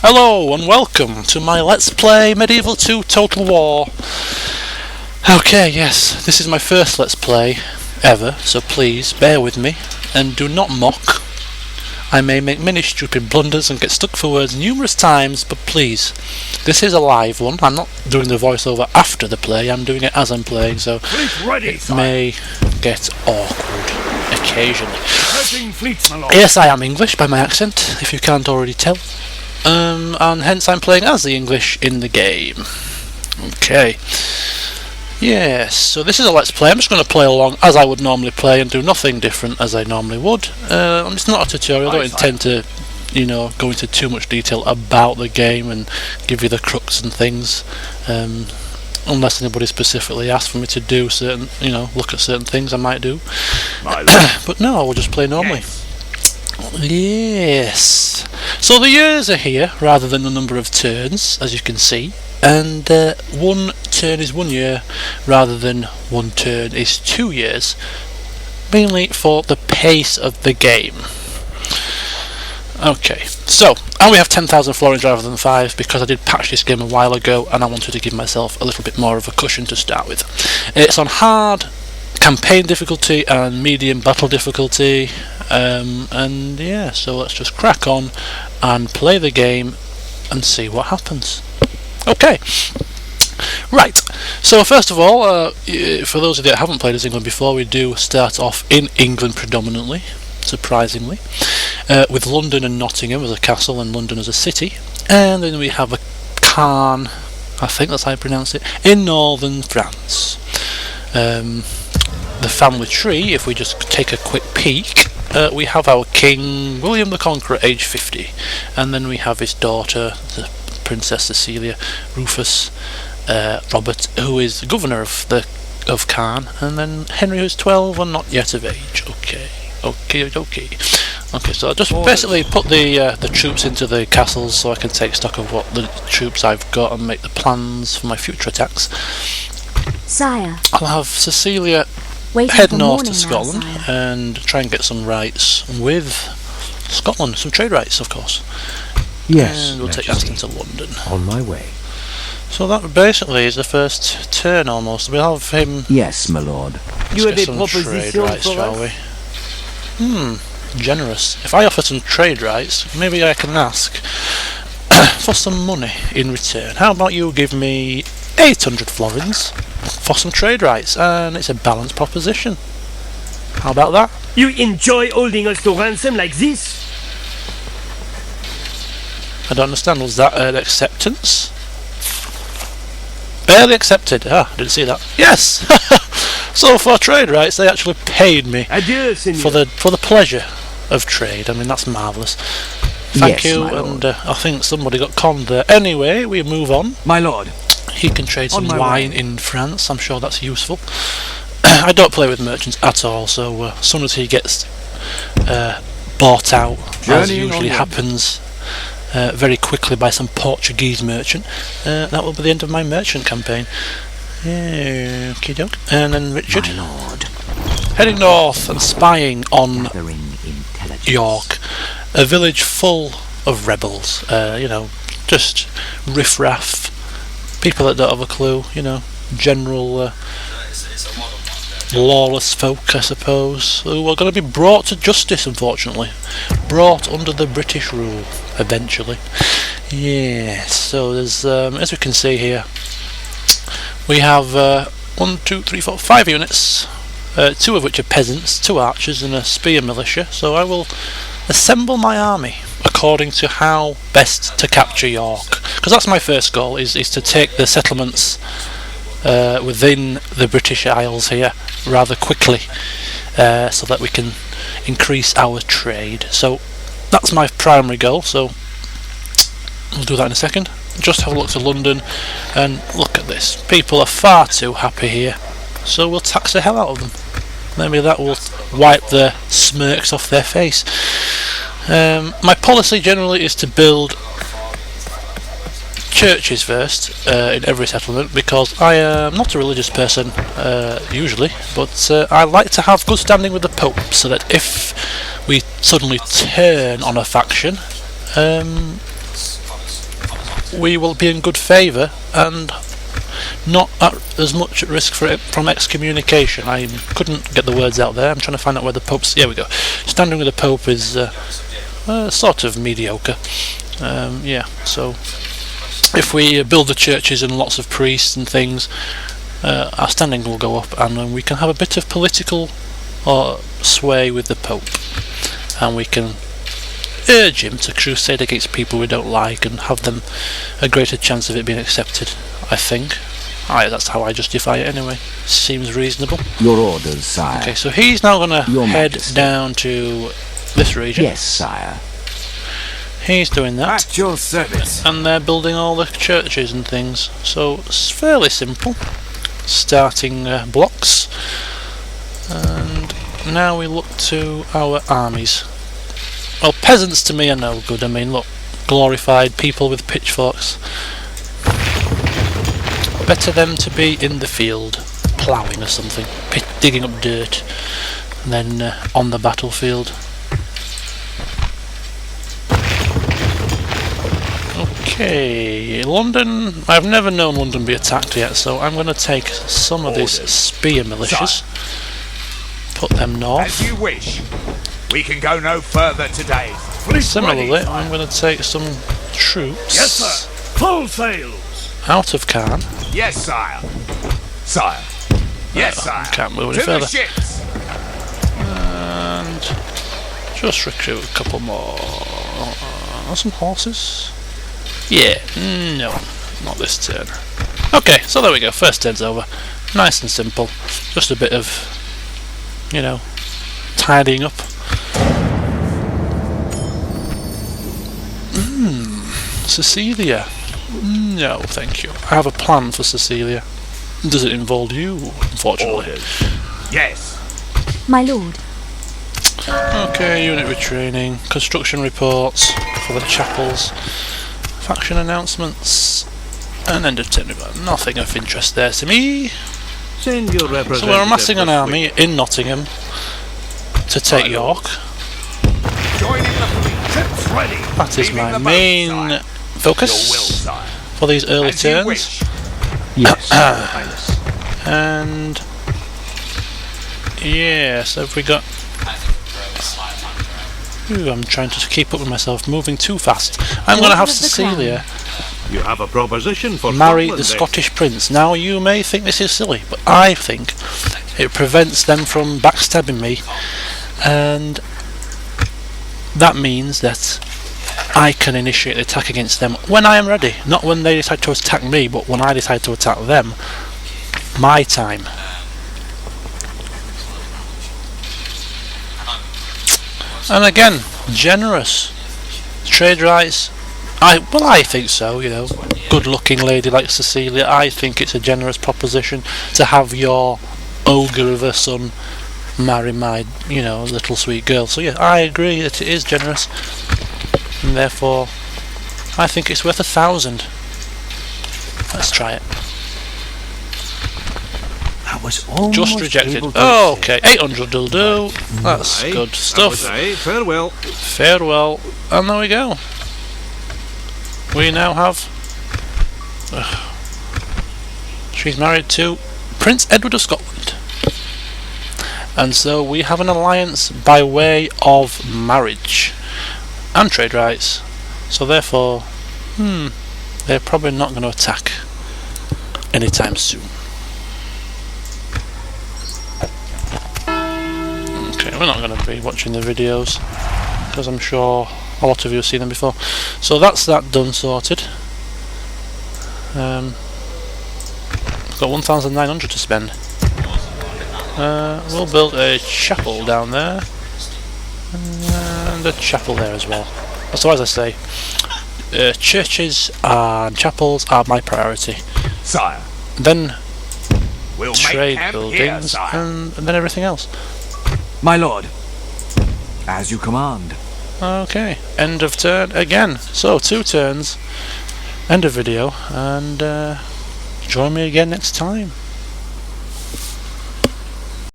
Hello and welcome to my Let's Play Medieval 2 Total War. Okay, yes, this is my first Let's Play ever, so please bear with me and do not mock. I may make many stupid blunders and get stuck for words numerous times, but please, this is a live one. I'm not doing the voiceover after the play, I'm doing it as I'm playing, so it may get awkward occasionally. Yes, I am English by my accent, if you can't already tell. And hence I'm playing as the English in the game. Okay. Yes, so this is a Let's Play. I'm just going to play along as I would normally play and do nothing different as I normally would. It's not a tutorial. I don't intend to, go into too much detail about the game and give you the crux and things. Unless anybody specifically asks for me to do certain, look at certain things I might do. But no, I will just play normally. Yes. So the years are here rather than the number of turns, as you can see, and one turn is 1 year rather than one turn is 2 years, mainly for the pace of the game. Okay, so, and we have 10,000 florins rather than 5 because I did patch this game a while ago and I wanted to give myself a little bit more of a cushion to start with. It's on hard campaign difficulty and medium battle difficulty, and yeah, so let's just crack on and play the game and see what happens. Okay, right, so first of all, for those of you that haven't played as England before, we do start off in England predominantly, surprisingly, with London and Nottingham as a castle and London as a city, and then we have a Caen, I think that's how you pronounce it, in northern France. The family tree, if we just take a quick peek, we have our king William the Conqueror, age 50, and then we have his daughter, the Princess Cecilia, Rufus, Robert, who is governor of Caen, and then Henry, who's 12 and not yet of age. Okay, so I'll just basically put the troops into the castles so I can take stock of what the troops I've got and make the plans for my future attacks. Sire, I'll have Cecilia head north to Scotland and try and get some rights with Scotland, some trade rights, of course. Yes, and we'll take Aston to London. On my way. So that basically is the first turn almost. We'll have him. Yes, my lord. You have some trade rights, shall we? Generous. If I offer some trade rights, maybe I can ask for some money in return. How about you give me 800 florins for some trade rights, and it's a balanced proposition. How about that? You enjoy holding us to ransom like this? I don't understand. Was that an acceptance? Barely accepted. I didn't see that. Yes. So for trade rights, they actually paid me Adieu, for the pleasure of trade. I mean, that's marvellous. Thank you. And I think somebody got conned there. Anyway, we move on. My lord. He can trade some wine in France. I'm sure that's useful. I don't play with merchants at all, so as soon as he gets bought out, as usually happens very quickly by some Portuguese merchant, that will be the end of my merchant campaign. Okie doke. And then Richard, my lord, heading north and spying on York, a village full of rebels, just riff-raff, people that don't have a clue, general lawless folk, I suppose, who are going to be brought to justice, unfortunately. Brought under the British rule, eventually. Yes, so there's, as we can see here, we have 5 units, 2 of which are peasants, 2 archers and a spear militia, so I will assemble my army according to how best to capture York, because that's my first goal, is to take the settlements within the British Isles here rather quickly, so that we can increase our trade. So that's my primary goal, so we'll do that in a second. Just have a look to London and look at this. People are far too happy here, so we'll tax the hell out of them. Maybe that will wipe the smirks off their face. My policy generally is to build churches first in every settlement, because I am not a religious person usually, but I like to have good standing with the Pope, so that if we suddenly turn on a faction, we will be in good favour and not as much at risk from excommunication. I couldn't get the words out there. I'm trying to find out where the Pope's... Here we go. Standing with the Pope is sort of mediocre. Yeah, so if we build the churches and lots of priests and things, our standing will go up, and we can have a bit of political sway with the Pope, and we can urge him to crusade against people we don't like and have them a greater chance of it being accepted, I think. That's how I justify it anyway. Seems reasonable. Your orders, sire. Okay, so he's now going to head Majesty. down to this region. Yes, sire. He's doing that. At your service. And they're building all the churches and things. So it's fairly simple. Starting blocks. And now we look to our armies. Well, peasants to me are no good. I mean, look, glorified people with pitchforks. Better them to be in the field, ploughing or something, digging up dirt, and then on the battlefield. Okay, London. I've never known London be attacked yet, so I'm going to take some of these spear militias, put them north. As you wish. We can go no further today. Similarly, I'm going to take some troops. Yes, sir. Full sails. Out of Caen. Yes, sire. Sire. Yes, sire. Can't move any To the further. ships. And just recruit a couple more. Some horses? Yeah, no, not this turn. Okay, so there we go. First turn's over. Nice and simple. Just a bit of, tidying up. Cecilia. No, thank you. I have a plan for Cecilia. Does it involve you, unfortunately? Orders. Yes. My lord. Okay, unit retraining, construction reports for the chapels, faction announcements, and end of turn. Nothing of interest there to me. Send your representative. So we're amassing an army in Nottingham to take York. Joining the fleet. Ships ready. That is Leaving my the boat, main sire. Your will, focus sire. for these early As you turns. wish. Yes, Your Highness. And yeah, so have we got... Ooh, I'm trying to keep up with myself, moving too fast. I'm going to have Lord of the Cecilia You have a proposition for marry Scotland, the then. Scottish prince. Now you may think this is silly, but I think it prevents them from backstabbing me, and that means that I can initiate the attack against them when I am ready. Not when they decide to attack me, but when I decide to attack them. My time. And again, generous. Trade rights. I think so, Good looking lady like Cecilia, I think it's a generous proposition to have your ogre of a son marry my, little sweet girl. So yeah, I agree that it is generous. And therefore, I think it's worth 1,000. Let's try it. That was almost Just rejected. able to Oh, okay, 800 will do. That's Aye, good that stuff. was aye. Farewell. Farewell, and there we go. We now have... she's married to Prince Edward of Scotland. And so we have an alliance by way of marriage and trade rights. So therefore, they're probably not going to attack anytime soon. Okay, we're not going to be watching the videos because I'm sure a lot of you have seen them before. So that's that done, sorted. I've got 1,900 to spend. We'll build a chapel down there and a chapel there as well. So as I say, churches and chapels are my priority. Sire. Then We'll trade make camp buildings here, sire. and then everything else. My lord. As you command. Okay, end of turn again. So 2 turns, end of video, and join me again next time.